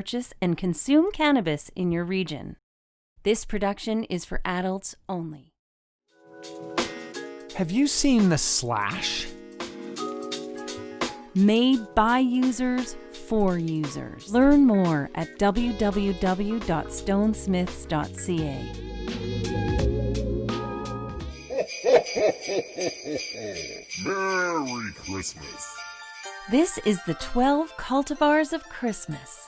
Purchase and consume cannabis in your region. This production is for adults only. Have you seen The Slash? Made by users for users. Learn more at www.stonesmiths.ca. Merry Christmas. This is the 12 Cultivars of Christmas.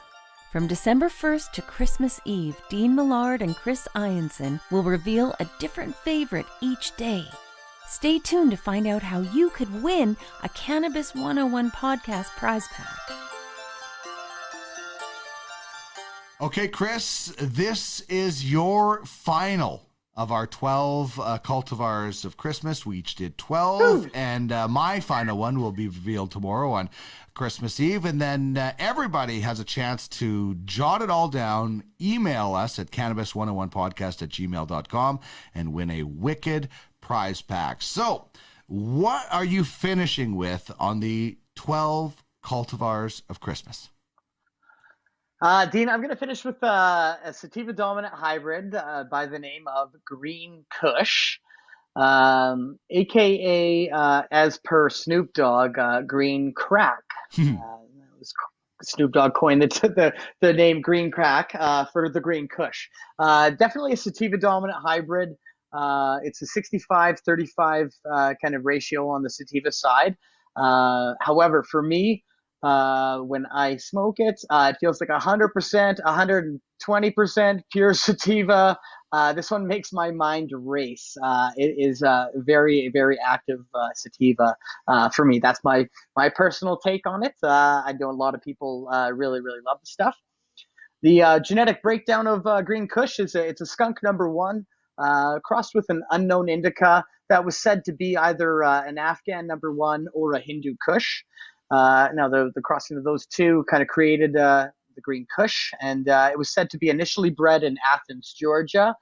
From December 1st to Christmas Eve, Dean Millard and Chris Ianson will reveal a different favorite each day. Stay tuned to find out how you could win a Cannabis 101 podcast prize pack. Okay, Chris, this is your final of our 12 cultivars of Christmas. We each did 12, and my final one will be revealed tomorrow on Christmas Eve. And then everybody has a chance to jot it all down, email us at cannabis101podcast@gmail.com, and win a wicked prize pack. So, what are you finishing with on the 12 cultivars of Christmas? Dean, I'm going to finish with a sativa dominant hybrid by the name of Green Cush, aka as per Snoop Dogg, Green Crack. Snoop Dogg coined the name Green Crack for the Green Cush. Definitely a sativa dominant hybrid. It's a 65-35 kind of ratio on the sativa side. However, for me, when I smoke it, it feels like 100%, 120% pure sativa. This one makes my mind race. It is a very, very active sativa for me. That's my personal take on it. I know a lot of people really, really love the stuff. The genetic breakdown of Green Kush is it's a skunk number 1 crossed with an unknown indica that was said to be either an Afghan number 1 or a Hindu Kush. Now, the crossing of those two kind of created the Green Kush, and it was said to be initially bred in Athens, Georgia,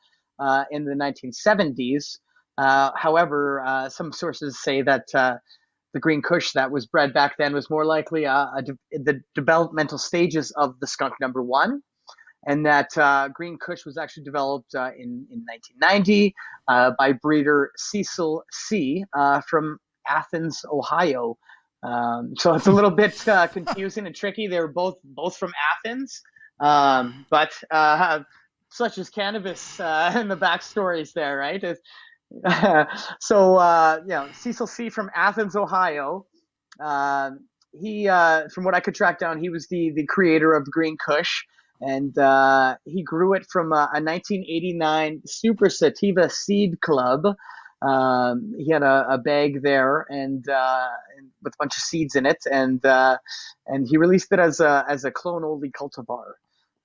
in the 1970s. However, some sources say that the Green Kush that was bred back then was more likely the developmental stages of the skunk number 1, and that Green Kush was actually developed in 1990 by breeder Cecil C. From Athens, Ohio. So it's a little bit confusing and tricky. They were both from Athens, but such as cannabis and the backstories there, right? Cecil C. from Athens, Ohio. He, from what I could track down, he was the creator of Green Kush, and he grew it from a 1989 Super Sativa Seed Club. He had a bag there and with a bunch of seeds in it, and he released it as a clone only cultivar.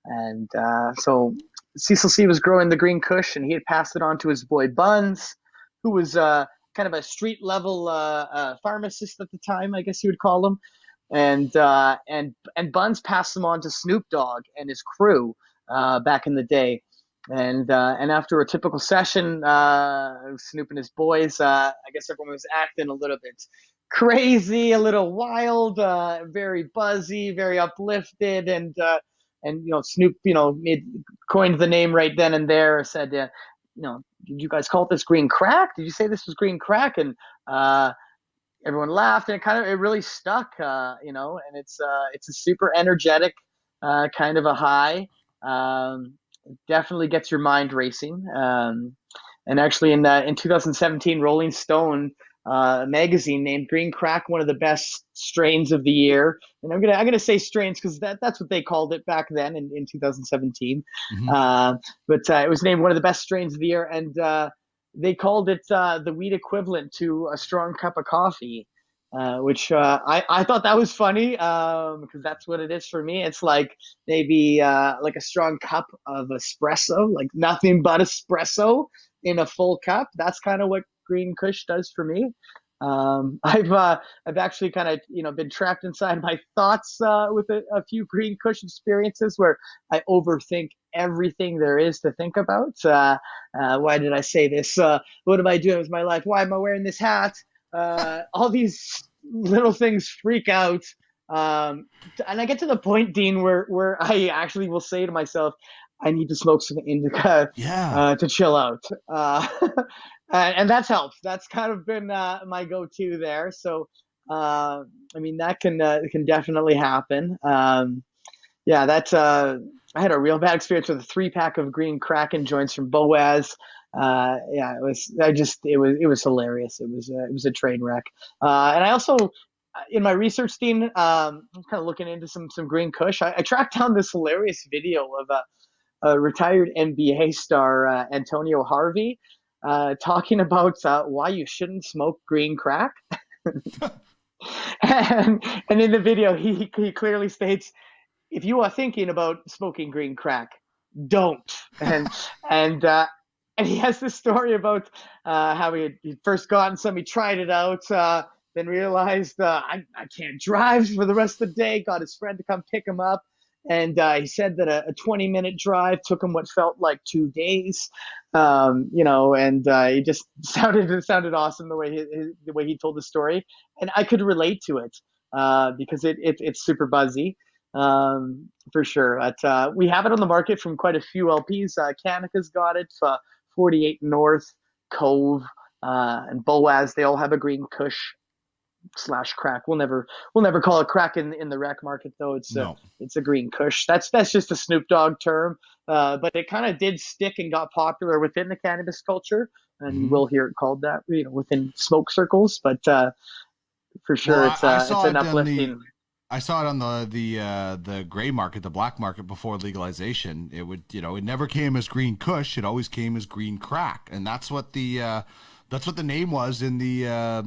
And so Cecil C was growing the Green Kush, and he had passed it on to his boy Buns, who was kind of a street level pharmacist at the time, I guess you would call him. And Buns passed them on to Snoop Dogg and his crew back in the day. And after a typical session, Snoop and his boys, I guess everyone was acting a little bit crazy, a little wild, very buzzy, very uplifted, and Snoop, coined the name right then and there. Said, did you guys call this Green Crack? Did you say this was Green Crack? And everyone laughed, and it really stuck, and it's a super energetic kind of a high. Definitely gets your mind racing. And actually in 2017, Rolling Stone magazine named Green Crack one of the best strains of the year. And I'm gonna say strains because that's what they called it back then in 2017. Mm-hmm. But it was named one of the best strains of the year, and they called it the weed equivalent to a strong cup of coffee. Which I thought that was funny because that's what it is for me. It's like maybe like a strong cup of espresso, like nothing but espresso in a full cup. That's kind of what Green Kush does for me. I've actually kind of been trapped inside my thoughts with a few Green Kush experiences where I overthink everything there is to think about. Why did I say this? What am I doing with my life? Why am I wearing this hat? All these little things freak out And I get to the point, Dean, where I actually will say to myself, I need to smoke some indica Yeah. to chill out. And that's helped. That's kind of been my go-to there. So, I mean, that can definitely happen. Yeah, that's I had a real bad experience with a 3-pack of green Kraken joints from Boaz. Yeah, it was hilarious. It was a train wreck. And I also in my research team, I'm kind of looking into some green Kush. I tracked down this hilarious video of a retired NBA star, Antonio Harvey, talking about why you shouldn't smoke green crack. And in the video, he clearly states, if you are thinking about smoking green crack, don't. And and he has this story about how he'd first gotten some, he tried it out, then realized I can't drive for the rest of the day. Got his friend to come pick him up, and he said that a 20-minute drive took him what felt like 2 days. And he just sounded awesome the way he told the story, and I could relate to it because it's super buzzy. For sure. But we have it on the market from quite a few LPs. Canica's got it. 48 North, Cove, and Boaz. They all have a green Kush / crack. We'll never call it crack in the rec market though. It's a green Kush. That's just a Snoop Dogg term. But it kind of did stick and got popular within the cannabis culture, and you will hear it called that, within smoke circles. But for sure, Well, it's an uplifting. I saw it on the gray market, the black market before legalization. It never came as green Kush. It always came as green crack, and that's what the name was in the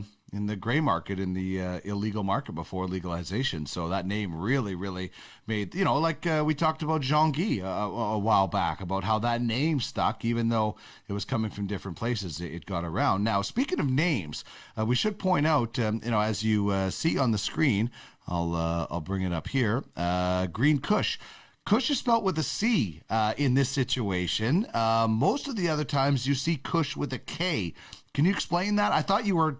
gray market, in the illegal market before legalization. So that name really, really made, we talked about Jean-Guy a while back, about how that name stuck, even though it was coming from different places, it got around. Now, speaking of names, we should point out, as you see on the screen, I'll bring it up here, Green Kush. Kush is spelled with a C in this situation. Most of the other times you see Kush with a K. Can you explain that? I thought you were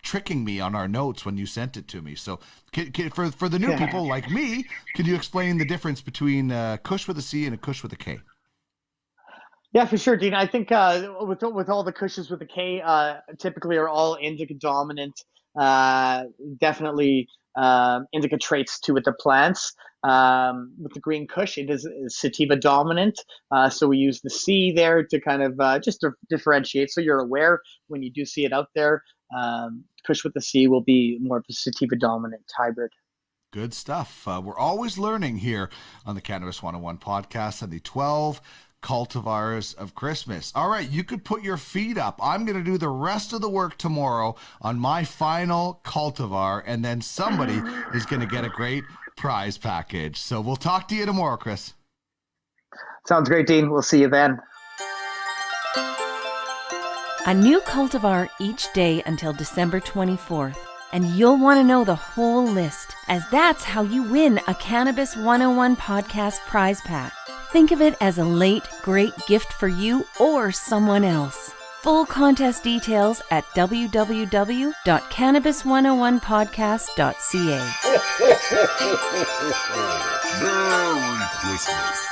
tricking me on our notes when you sent it to me. So for the new people like me, can you explain the difference between Kush with a C and a Kush with a K? Yeah, for sure, Dean. I think with all the Kushes with a K, typically are all indica dominant. Definitely indica traits to with the plants. With the green Kush, it is sativa dominant. So we use the C there to kind of just to differentiate. So you're aware when you do see it out there. Kush with the C will be more of a sativa dominant hybrid. Good stuff. We're always learning here on the Cannabis 101 podcast and the 12 Cultivars of Christmas. All right, you could put your feet up. I'm going to do the rest of the work tomorrow on my final cultivar, and then somebody is going to get a great prize package. So we'll talk to you tomorrow, Chris. Sounds great, Dean. We'll see you then. A new cultivar each day until December 24th. And you'll want to know the whole list, as that's how you win a Cannabis 101 podcast prize pack. Think of it as a late, great gift for you or someone else. Full contest details at www.cannabis101podcast.ca. Merry Christmas.